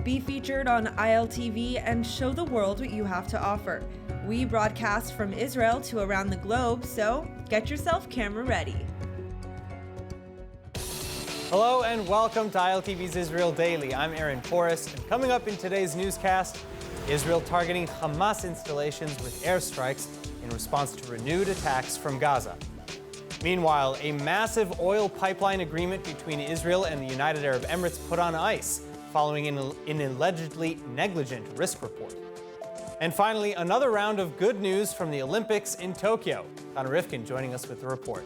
Be featured on ILTV and show the world what you have to offer. We broadcast from Israel to around the globe, so get yourself camera ready. Hello and welcome to ILTV's Israel Daily. I'm Aaron Porras, and coming up in today's newscast, Israel targeting Hamas installations with airstrikes in response to renewed attacks from Gaza. Meanwhile, a massive oil pipeline agreement between Israel and the United Arab Emirates put on ice following an allegedly negligent risk report. And finally, another round of good news from the Olympics in Tokyo. Connor Rifkin joining us with the report.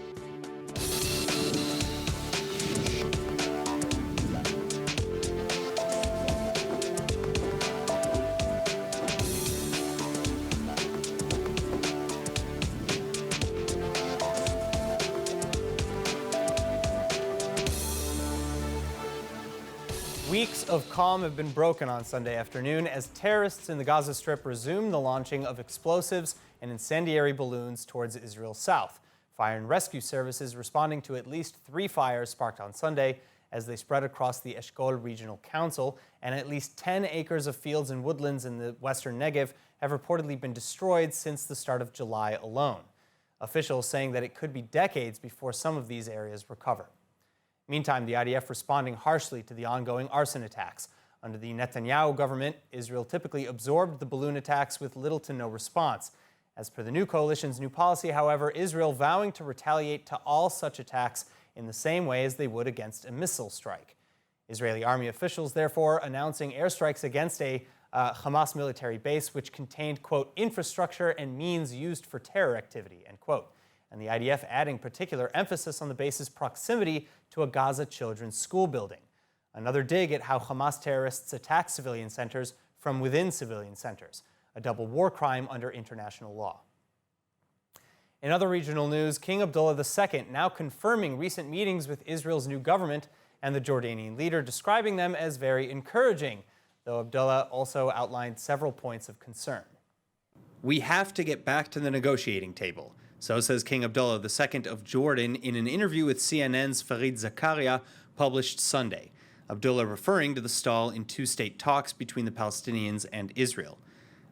Weeks of calm have been broken on Sunday afternoon as terrorists in the Gaza Strip resumed the launching of explosives and incendiary balloons towards Israel's south. Fire and rescue services responding to at least 3 fires sparked on Sunday as they spread across the Eshkol Regional Council, and at least 10 acres of fields and woodlands in the western Negev have reportedly been destroyed since the start of July alone. Officials saying that it could be decades before some of these areas recover. Meantime, the IDF responding harshly to the ongoing arson attacks. Under the Netanyahu government, Israel typically absorbed the balloon attacks with little to no response. As per the new coalition's new policy, however, Israel vowing to retaliate to all such attacks in the same way as they would against a missile strike. Israeli army officials, therefore, announcing airstrikes against a Hamas military base which contained, quote, infrastructure and means used for terror activity, end quote. And the IDF adding particular emphasis on the base's proximity to a Gaza children's school building. Another dig at how Hamas terrorists attack civilian centers from within civilian centers, a double war crime under international law. In other regional news, King Abdullah II now confirming recent meetings with Israel's new government and the Jordanian leader, describing them as very encouraging, though Abdullah also outlined several points of concern. We have to get back to the negotiating table. So says King Abdullah II of Jordan in an interview with CNN's Fareed Zakaria published Sunday. Abdullah referring to the stall in two-state talks between the Palestinians and Israel.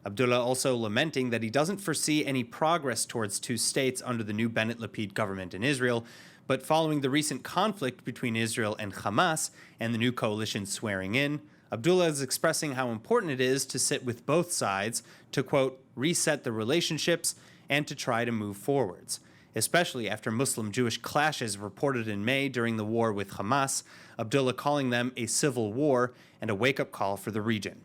Abdullah also lamenting that he doesn't foresee any progress towards 2 states under the new Bennett-Lapid government in Israel, but following the recent conflict between Israel and Hamas and the new coalition swearing in, Abdullah is expressing how important it is to sit with both sides to, quote, reset the relationships and to try to move forwards, especially after Muslim-Jewish clashes reported in May during the war with Hamas, Abdullah calling them a civil war and a wake-up call for the region.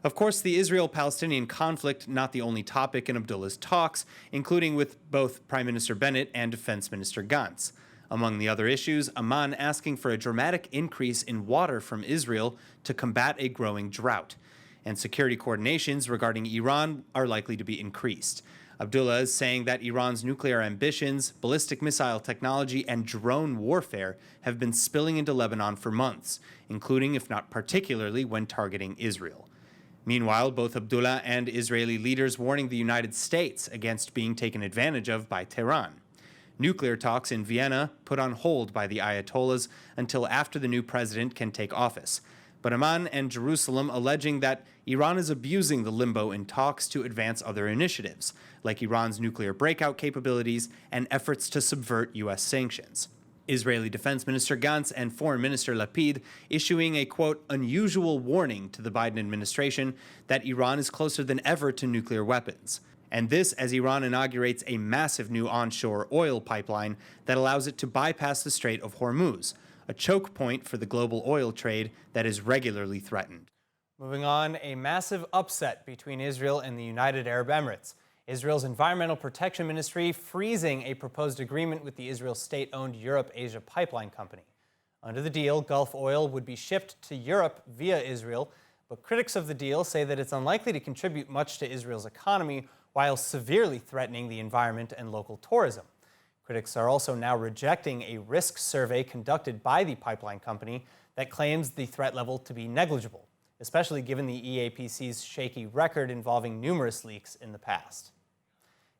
Of course, the Israel-Palestinian conflict not the only topic in Abdullah's talks, including with both Prime Minister Bennett and Defense Minister Gantz. Among the other issues, Amman asking for a dramatic increase in water from Israel to combat a growing drought, and security coordinations regarding Iran are likely to be increased. Abdullah is saying that Iran's nuclear ambitions, ballistic missile technology, and drone warfare have been spilling into Lebanon for months, including, if not particularly, when targeting Israel. Meanwhile, both Abdullah and Israeli leaders warning the United States against being taken advantage of by Tehran. Nuclear talks in Vienna put on hold by the Ayatollahs until after the new president can take office. But Amman and Jerusalem alleging that Iran is abusing the limbo in talks to advance other initiatives, like Iran's nuclear breakout capabilities and efforts to subvert U.S. sanctions. Israeli Defense Minister Gantz and Foreign Minister Lapid issuing a, quote, unusual warning to the Biden administration that Iran is closer than ever to nuclear weapons. And this as Iran inaugurates a massive new onshore oil pipeline that allows it to bypass the Strait of Hormuz, a choke point for the global oil trade that is regularly threatened. Moving on, a massive upset between Israel and the United Arab Emirates. Israel's Environmental Protection Ministry freezing a proposed agreement with the Israel state-owned Europe-Asia Pipeline Company. Under the deal, Gulf oil would be shipped to Europe via Israel, but critics of the deal say that it's unlikely to contribute much to Israel's economy while severely threatening the environment and local tourism. Critics are also now rejecting a risk survey conducted by the pipeline company that claims the threat level to be negligible, especially given the EAPC's shaky record involving numerous leaks in the past.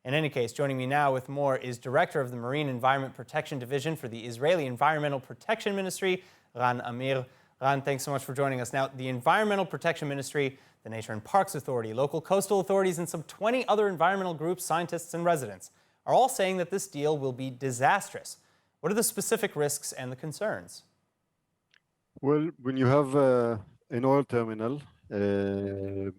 In any case, joining me now with more is Director of the Marine Environment Protection Division for the Israeli Environmental Protection Ministry, Ran Amir. Ran, thanks so much for joining us. Now, the Environmental Protection Ministry, the Nature and Parks Authority, local coastal authorities, and some 20 other environmental groups, scientists, and residents are all saying that this deal will be disastrous. What are the specific risks and the concerns? Well, when you have an oil terminal,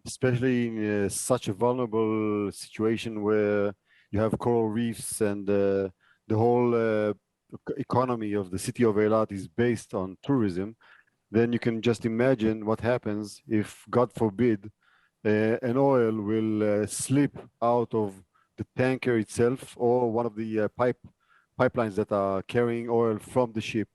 especially in such a vulnerable situation where you have coral reefs and the whole economy of the city of Eilat is based on tourism, then you can just imagine what happens if, God forbid, an oil will slip out of the tanker itself or one of the pipelines that are carrying oil from the ship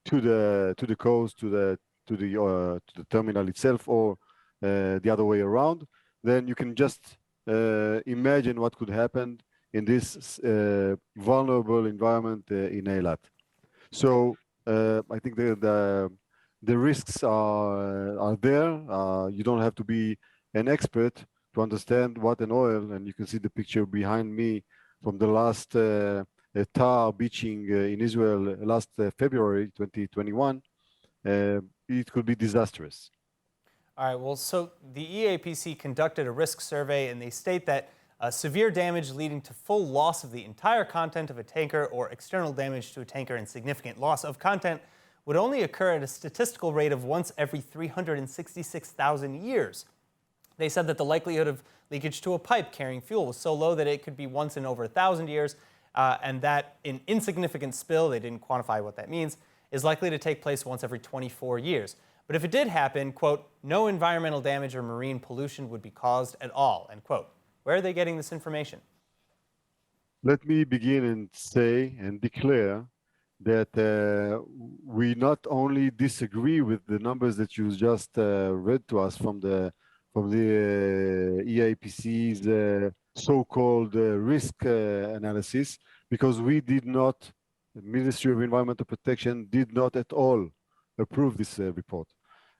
to the coast, to the terminal itself, or the other way around. Then you can just imagine what could happen in this vulnerable environment in Eilat. So I think the risks are there. You don't have to be an expert to understand what an oil, and you can see the picture behind me from the last tar beaching in Israel last February 2021. It could be disastrous. All right, well, so the EAPC conducted a risk survey, and they state that severe damage leading to full loss of the entire content of a tanker or external damage to a tanker and significant loss of content would only occur at a statistical rate of once every 366,000 years. They said that the likelihood of leakage to a pipe carrying fuel was so low that it could be once in over 1,000 years, and that an insignificant spill, they didn't quantify what that means, is likely to take place once every 24 years. But if it did happen, quote, no environmental damage or marine pollution would be caused at all, end quote. Where are they getting this information? Let me begin and say and declare that we not only disagree with the numbers that you just read to us from the EAPC's so-called risk analysis, because we did not, the Ministry of Environmental Protection did not at all approve this report.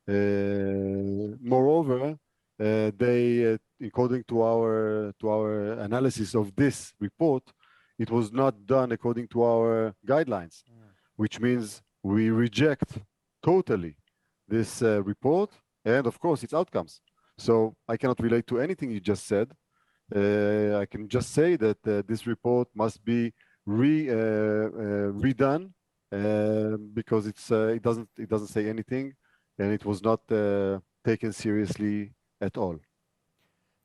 Moreover, they, according to our analysis of this report, it was not done according to our guidelines, which means we reject totally this report and, of course, its outcomes. So I cannot relate to anything you just said. I can just say that this report must be redone because it doesn't say anything, and it was not taken seriously at all.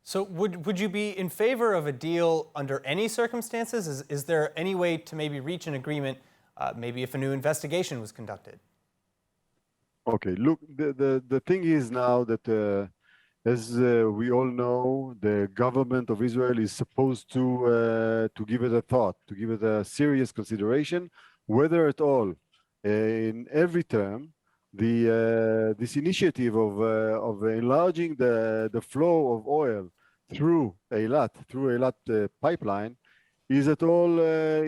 So would you be in favor of a deal under any circumstances? Is there any way to maybe reach an agreement, maybe if a new investigation was conducted? Okay, look, the thing is now that as we all know, the government of Israel is supposed to give it a thought, to give it a serious consideration, whether at all, in every term, this initiative of enlarging the flow of oil through Eilat pipeline, is at all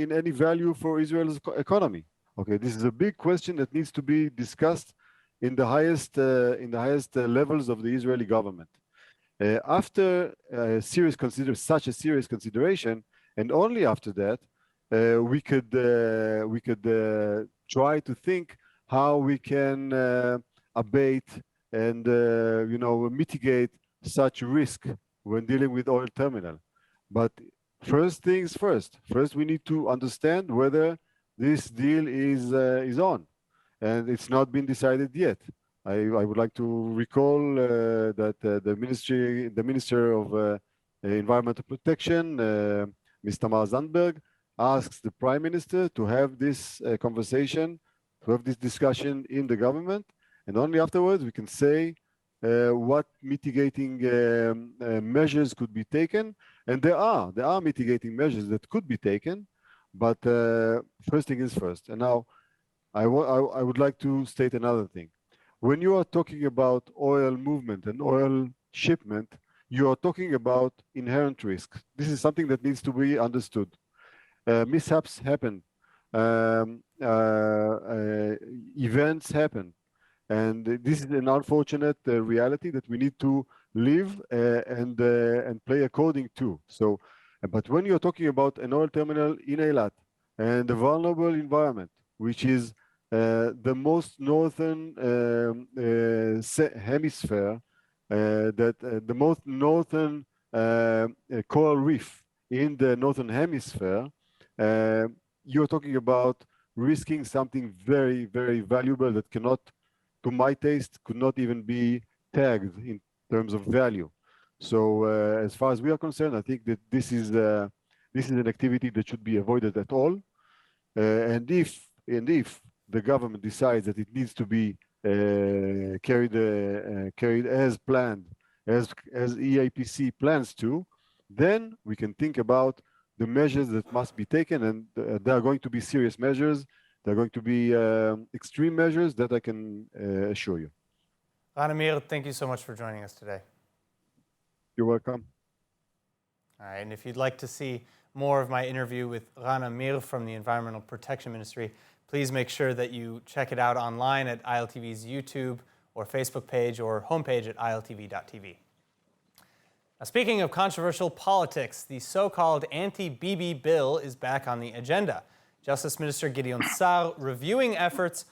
in any value for Israel's economy. Okay, this is a big question that needs to be discussed in the highest levels of the Israeli government. After such a serious consideration, and only after that, we could try to think how we can abate and mitigate such risk when dealing with oil terminal. But first things first. First, we need to understand whether this deal is on, and it's not been decided yet. I would like to recall that the Minister of Environmental Protection, Ms. Tamar Zandberg, asks the Prime Minister to have this conversation, to have this discussion in the government, and only afterwards we can say what mitigating measures could be taken. And there are mitigating measures that could be taken, but first thing is first. And now I would like to state another thing. When you are talking about oil movement and oil shipment, you are talking about inherent risks. This is something that needs to be understood. Mishaps happen, events happen, and this is an unfortunate reality that we need to live and play according to. So, but when you're talking about an oil terminal in Eilat and a vulnerable environment, which is the most northern hemisphere, the most northern coral reef in the northern hemisphere, you're talking about risking something very, very valuable that cannot, to my taste, could not even be tagged in terms of value. So as far as we are concerned, I think that this is an activity that should be avoided at all. And if the government decides that it needs to be carried as planned, as EAPC plans to, then we can think about the measures that must be taken, and there are going to be serious measures. There are going to be extreme measures that I can assure you. Ran Amir, thank you so much for joining us today. You're welcome. All right, and if you'd like to see more of my interview with Ran Amir from the Environmental Protection Ministry, please make sure that you check it out online at ILTV's YouTube or Facebook page or homepage at iltv.tv. Now, speaking of controversial politics, the so-called anti-Bibi bill is back on the agenda. Justice Minister Gideon Sa'ar renewing efforts,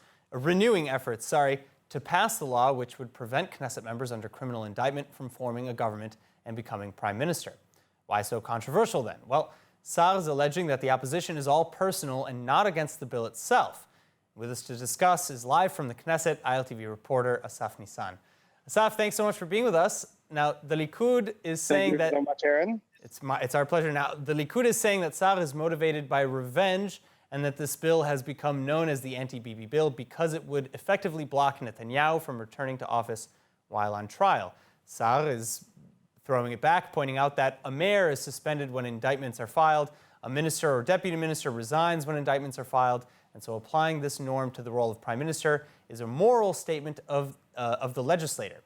to pass the law which would prevent Knesset members under criminal indictment from forming a government and becoming prime minister. Why so controversial then? Well, Sa'ar is alleging that the opposition is all personal and not against the bill itself. With us to discuss is live from the Knesset, ILTV reporter Asaf Nissan. Asaf, thanks so much for being with us. Now, the Likud is saying that... Thank you so much, Aaron. It's our pleasure. Now, the Likud is saying that Sa'ar is motivated by revenge and that this bill has become known as the anti-Bibi bill because it would effectively block Netanyahu from returning to office while on trial. Sa'ar is throwing it back, pointing out that a mayor is suspended when indictments are filed, a minister or deputy minister resigns when indictments are filed, and so applying this norm to the role of prime minister is a moral statement of the legislator.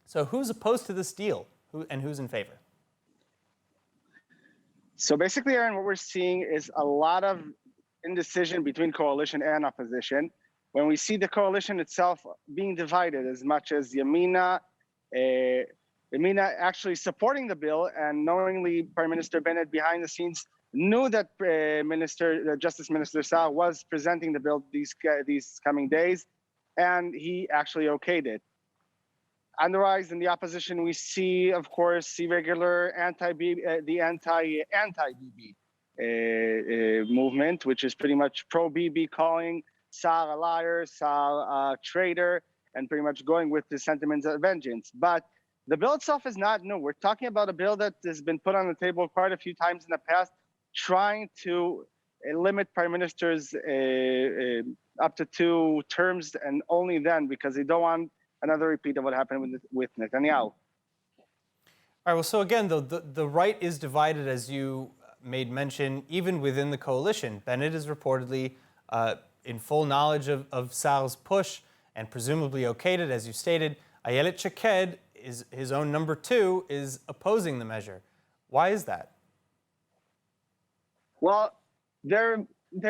So who's opposed to this deal, and who's in favor? So basically, Aaron, what we're seeing is a lot of indecision between coalition and opposition. When we see the coalition itself being divided as much as Yamina actually supporting the bill, and knowingly Prime Minister Bennett behind the scenes knew that Justice Minister Sa'ar was presenting the bill these coming days, and he actually okayed it. Otherwise, in the opposition, we see, of course, the regular anti-Bibi movement, which is pretty much pro-Bibi, calling Sa'ar a liar, Sa'ar a traitor, and pretty much going with the sentiments of vengeance. But the bill itself is not new. We're talking about a bill that has been put on the table quite a few times in the past, trying to limit prime ministers up to 2 terms, and only then, because they don't want another repeat of what happened with Netanyahu. All right, well, so again, though, the right is divided, as you made mention, even within the coalition. Bennett is reportedly in full knowledge of Sa'ar's push and presumably okayed it, as you stated. Ayelet Shaked, his own number 2, is opposing the measure. Why is that? Well, their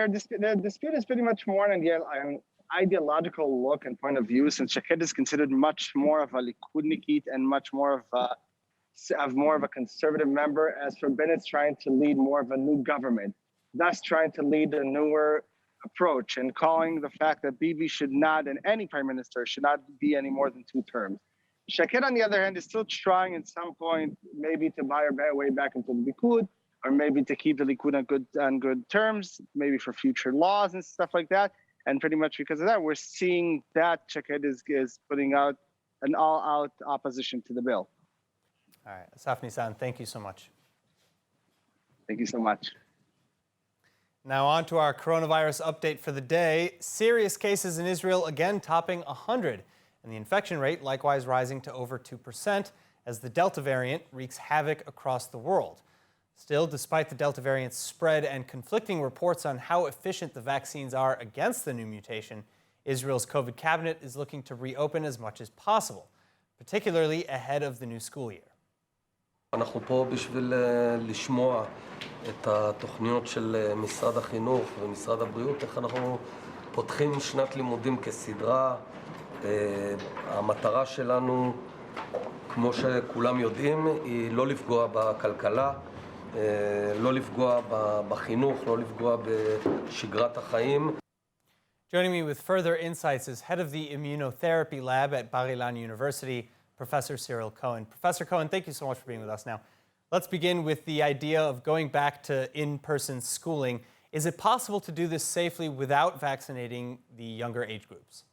dispute is pretty much more an ideological look and point of view, since Shaked is considered much more of a Likudnikit and much more of a conservative member, as for Bennett's trying to lead more of a new government, thus trying to lead a newer approach and calling the fact that Bibi should not, and any prime minister should not be any more than 2 terms. Shaked, on the other hand, is still trying at some point maybe to buy her way back into the Likud, or maybe to keep the Likud on good terms, maybe for future laws and stuff like that. And pretty much because of that, we're seeing that Shaked is putting out an all-out opposition to the bill. All right, Asaf Nissan, thank you so much. Thank you so much. Now on to our coronavirus update for the day. Serious cases in Israel again topping 100, and the infection rate likewise rising to over 2% as the Delta variant wreaks havoc across the world. Still, despite the Delta variant's spread and conflicting reports on how efficient the vaccines are against the new mutation, Israel's COVID cabinet is looking to reopen as much as possible, particularly ahead of the new school year. אנחנו פה בשביל לשמוע את התוכניות של משרד החינוך ומשרד הבריאות, איך אנחנו פותחים שנת לימודים כסדרה. המטרה שלנו, כמו שכולם יודעים, היא לא לפגוע בכלכלה, לא לפגוע בחינוך, לא לפגוע בשגרת החיים. Joining me with further insights is head of the immunotherapy lab at Bar-Ilan University, Professor Cyril Cohen. Professor Cohen, thank you so much for being with us now. Let's begin with the idea of going back to in-person schooling. Is it possible to do this safely without vaccinating the younger age groups?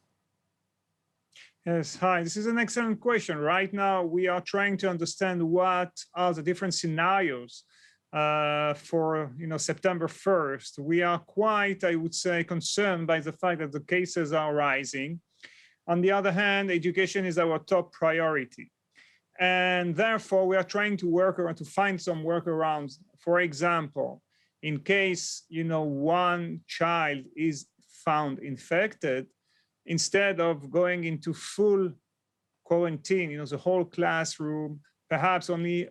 Yes, hi, this is an excellent question. Right now, we are trying to understand what are the different scenarios for September 1st. We are quite, I would say, concerned by the fact that the cases are rising. On the other hand, education is our top priority. And therefore, we are trying to work around to find some workarounds. For example, in case one child is found infected, instead of going into full quarantine, the whole classroom, perhaps only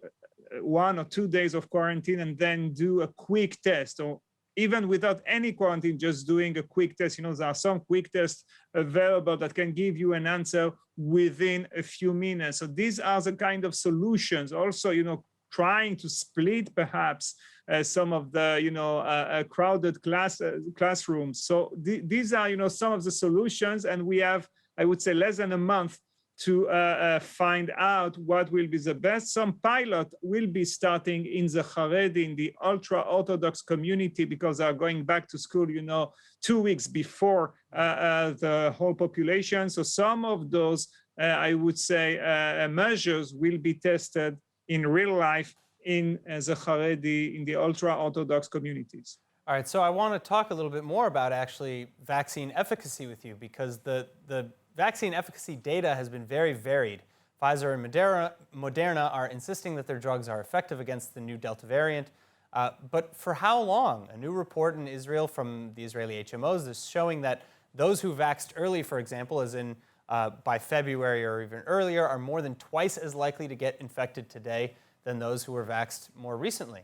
1 or 2 days of quarantine, and then do a quick test, or even without any quarantine, just doing a quick test. There are some quick tests available that can give you an answer within a few minutes. So these are the kind of solutions. Also, trying to split perhaps some of the crowded classrooms. So these are some of the solutions, and we have, I would say, less than a month to find out what will be the best. Some pilot will be starting in the Haredi, in the ultra-Orthodox community, because they are going back to school, 2 weeks before the whole population. So some of those, I would say, measures will be tested in real life in the Haredi, in the ultra-Orthodox communities. All right, so I want to talk a little bit more about actually vaccine efficacy with you, because the vaccine efficacy data has been very varied. Pfizer and Moderna are insisting that their drugs are effective against the new Delta variant. But for how long? A new report in Israel from the Israeli HMOs is showing that those who vaxxed early, for example, as in by February or even earlier, are more than twice as likely to get infected today than those who were vaxxed more recently.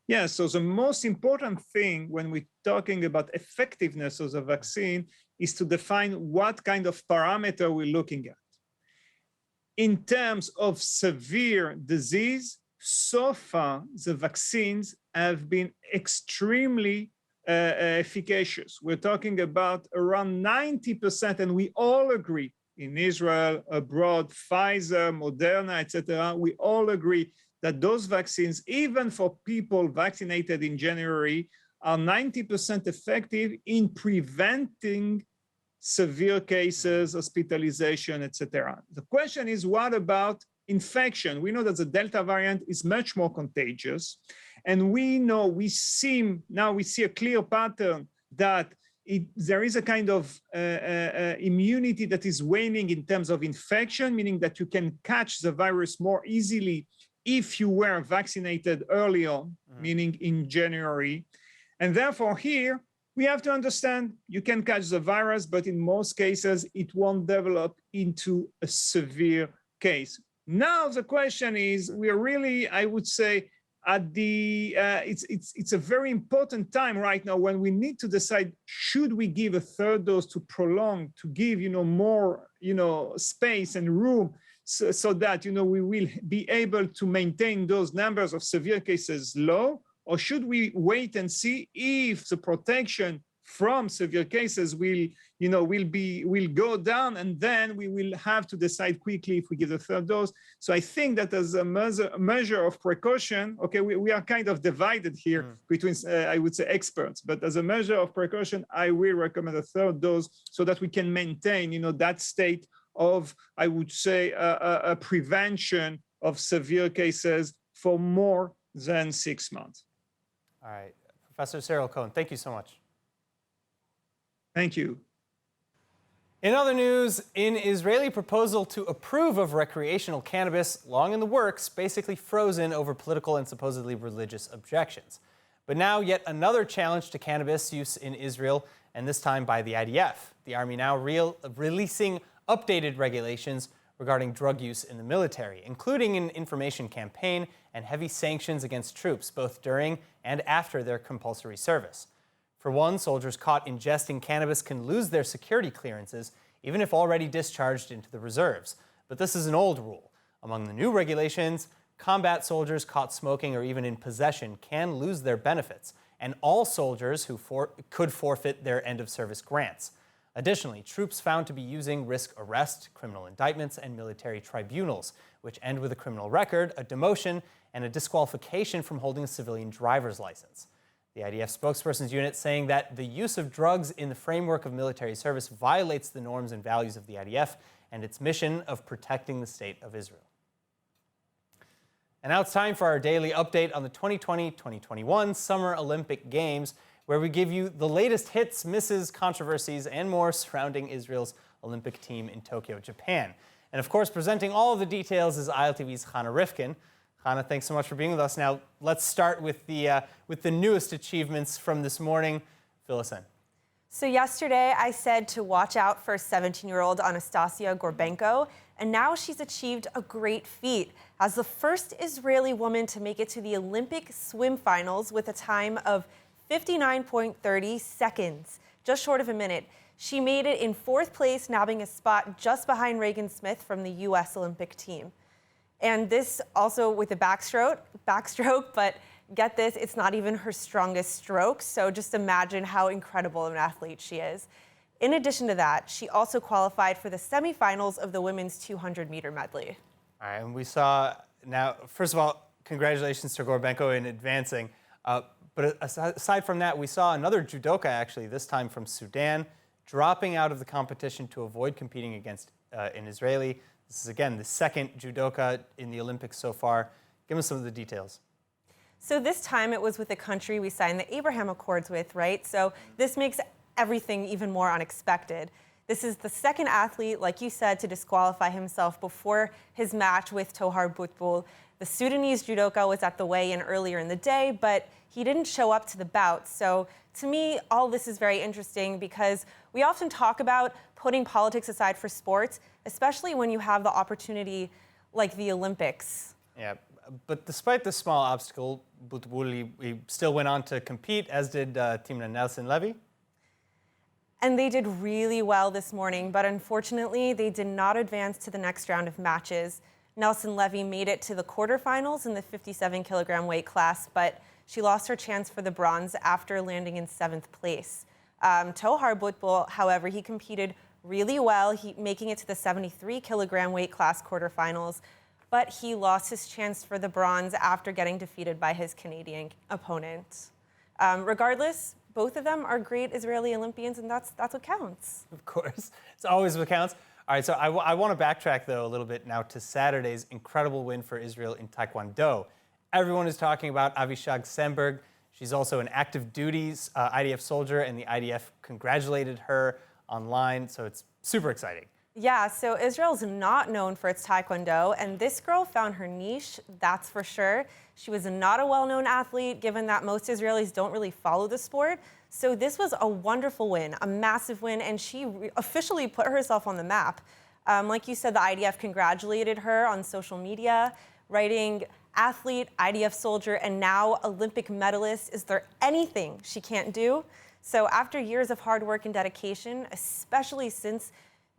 Yeah, so the most important thing when we're talking about effectiveness of the vaccine is to define what kind of parameter we're looking at. In terms of severe disease, so far, the vaccines have been extremely efficacious. We're talking about around 90%, and we all agree in Israel, abroad, Pfizer, Moderna, etc. We all agree that those vaccines, even for people vaccinated in January, are 90% effective in preventing severe cases, hospitalization, etc. The question is, what about infection? We know that the Delta variant is much more contagious. And we see a clear pattern that there is a kind of immunity that is waning in terms of infection, meaning that you can catch the virus more easily if you were vaccinated earlier, meaning in January. And therefore here, we have to understand you can catch the virus, but in most cases, it won't develop into a severe case. Now the question is, we are really, I would say, at the, it's a very important time right now when we need to decide, should we give a third dose to prolong, to give, more, space and room so that, we will be able to maintain those numbers of severe cases low, or should we wait and see if the protection from severe cases will go down, and then we will have to decide quickly if we give the third dose. So I think that as a measure of precaution, okay, we are kind of divided here between, I would say, experts, but as a measure of precaution, I will recommend a third dose so that we can maintain, that state of, I would say, a prevention of severe cases for more than 6 months. All right, Professor Cyril Cohen, thank you so much. Thank you. In other news, an Israeli proposal to approve of recreational cannabis, long in the works, basically frozen over political and supposedly religious objections. But now yet another challenge to cannabis use in Israel, and this time by the IDF. The army now releasing updated regulations regarding drug use in the military, including an information campaign and heavy sanctions against troops, both during and after their compulsory service. For one, soldiers caught ingesting cannabis can lose their security clearances, even if already discharged into the reserves. But this is an old rule. Among the new regulations, combat soldiers caught smoking or even in possession can lose their benefits and all soldiers who could forfeit their end-of-service grants. Additionally, troops found to be using risk arrest, criminal indictments, and military tribunals, which end with a criminal record, a demotion, and a disqualification from holding a civilian driver's license. The IDF spokesperson's unit saying that the use of drugs in the framework of military service violates the norms and values of the IDF and its mission of protecting the state of Israel. And now it's time for our daily update on the 2020-2021 Summer Olympic Games, where we give you the latest hits, misses, controversies, and more surrounding Israel's Olympic team in Tokyo, Japan. And of course, presenting all of the details is ILTV's Chana Rifkin. Chana, thanks so much for being with us. Now, let's start with the newest achievements from this morning. Fill us in. So yesterday, I said to watch out for 17-year-old Anastasia Gorbenko, and now she's achieved a great feat as the first Israeli woman to make it to the Olympic swim finals with a time of 59.30 seconds, just short of a minute. She made it in fourth place, nabbing a spot just behind Regan Smith from the U.S. Olympic team. And this also with a backstroke, but get this, it's not even her strongest stroke, so just imagine how incredible of an athlete she is. In addition to that, she also qualified for the semifinals of the women's 200-meter medley. All right, and we saw now, first of all, congratulations to Gorbenko in advancing. But aside from that, we saw another judoka, actually, this time from Sudan, dropping out of the competition to avoid competing against an Israeli. This is, again, the second judoka in the Olympics so far. Give us some of the details. So this time it was with a country we signed the Abraham Accords with, right? So this makes everything even more unexpected. This is the second athlete, like you said, to disqualify himself before his match with Tohar Butbul. The Sudanese judoka was at the weigh-in earlier in the day, but he didn't show up to the bout. So to me, all this is very interesting because we often talk about putting politics aside for sports, especially when you have the opportunity like the Olympics. Yeah, but despite this small obstacle, Butbul he still went on to compete, as did Timna Nelson-Levy. And they did really well this morning, but unfortunately, they did not advance to the next round of matches. Nelson-Levy made it to the quarterfinals in the 57-kilogram weight class, but she lost her chance for the bronze after landing in 7th place. Tohar Butbul, however, he competed really well, making it to the 73-kilogram weight class quarterfinals, but he lost his chance for the bronze after getting defeated by his Canadian opponent. Regardless, both of them are great Israeli Olympians, and that's what counts. Of course, it's always what counts. All right, so I want to backtrack, though, a little bit now to Saturday's incredible win for Israel in Taekwondo. Everyone is talking about Avishag Semberg. She's also an active duty IDF soldier, and the IDF congratulated her online, so it's super exciting. Yeah, so Israel's not known for its Taekwondo, and this girl found her niche, that's for sure. She was not a well-known athlete, given that most Israelis don't really follow the sport. So this was a wonderful win, a massive win, and she officially put herself on the map. Like you said, the IDF congratulated her on social media, writing, athlete, IDF soldier, and now Olympic medalist. Is there anything she can't do? So after years of hard work and dedication, especially since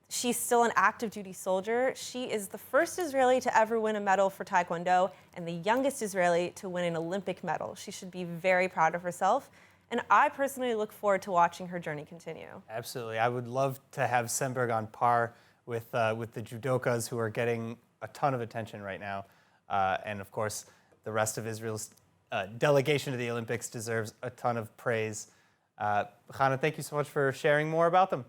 she's still an active duty soldier, she is the first Israeli to ever win a medal for Taekwondo and the youngest Israeli to win an Olympic medal. She should be very proud of herself. And I personally look forward to watching her journey continue. Absolutely. I would love to have Semberg on par with the judokas who are getting a ton of attention right now. And of course, the rest of Israel's delegation to the Olympics deserves a ton of praise. Chana, thank you so much for sharing more about them.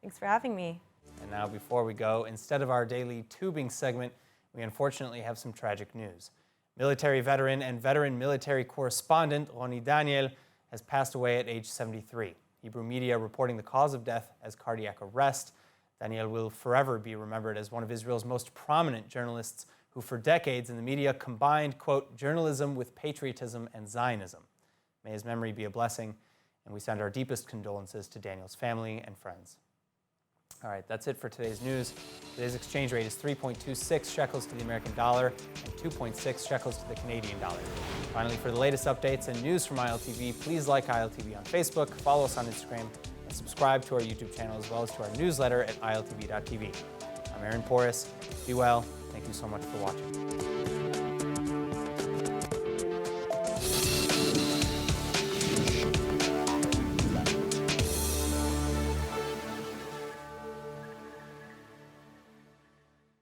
Thanks for having me. And now, before we go, instead of our daily tubing segment, we unfortunately have some tragic news. Military veteran and veteran military correspondent Roni Daniel has passed away at age 73. Hebrew media reporting the cause of death as cardiac arrest. Daniel will forever be remembered as one of Israel's most prominent journalists who for decades in the media combined, quote, journalism with patriotism and Zionism. May his memory be a blessing, and we send our deepest condolences to Daniel's family and friends. All right, that's it for today's news. Today's exchange rate is 3.26 shekels to the American dollar and 2.6 shekels to the Canadian dollar. Finally, for the latest updates and news from ILTV, please like ILTV on Facebook, follow us on Instagram, and subscribe to our YouTube channel as well as to our newsletter at iltv.tv. I'm Aaron Porras. Be well. Thank you so much for watching.